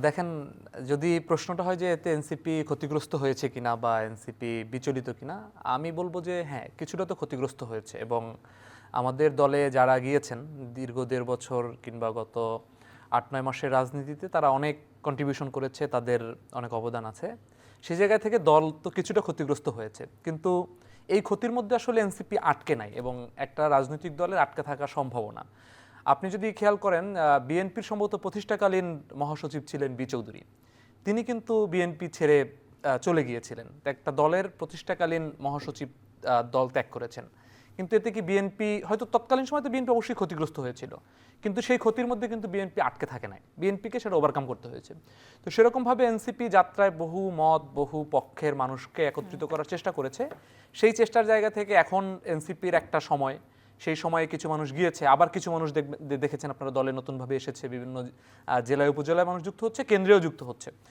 দেখেন, যদি প্রশ্নটা হয় যে এতে এনসিপি ক্ষতিগ্রস্ত হয়েছে কিনা বা এনসিপি বিচলিত কিনা, আমি বলবো যে হ্যাঁ, কিছুটা তো ক্ষতিগ্রস্ত হয়েছে। এবং আমাদের দলে যারা গিয়েছেন দীর্ঘ ১.৫ বছর কিংবা গত ৮-৯ মাসের রাজনীতিতে, তারা অনেক কন্ট্রিবিউশন করেছে, তাদের অনেক অবদান আছে। সেই জায়গা থেকে দল তো কিছুটা ক্ষতিগ্রস্ত হয়েছে, কিন্তু এই ক্ষতির মধ্যে আসলে এনসিপি আটকে নাই এবং একটা রাজনৈতিক দলের আটকে থাকা সম্ভব না। আপনি যদি খেয়াল করেন, বিএনপির সম্ভবত প্রতিষ্ঠাকালীন মহাসচিব ছিলেন বি চৌধুরী। তিনি কিন্তু বিএনপি ছেড়ে চলে গিয়েছিলেন। তো একটা দলের প্রতিষ্ঠাকালীন মহাসচিব দল ত্যাগ করেছেন। কিন্তু এতে কি বিএনপি, হয়তো তৎকালীন সময় তো বিএনপি অবশ্যই ক্ষতিগ্রস্ত হয়েছিল, কিন্তু সেই ক্ষতির মধ্যে কিন্তু বিএনপি আটকে থাকে নাই, বিএনপিকে সেটা ওভারকাম করতে হয়েছে। তো সেরকমভাবে এনসিপি যাত্রায় বহু মত, বহু পক্ষের মানুষকে একত্রিত করার চেষ্টা করেছে। সেই চেষ্টার জায়গা থেকে এখন এনসিপির একটা সময়, সেই সময়ে কিছু মানুষ গিয়েছে, আবার কিছু মানুষ দেখেছেন আপনারা দলে নতুনভাবে এসেছে, বিভিন্ন জেলায় উপজেলায় মানুষ যুক্ত হচ্ছে, কেন্দ্রেও যুক্ত হচ্ছে।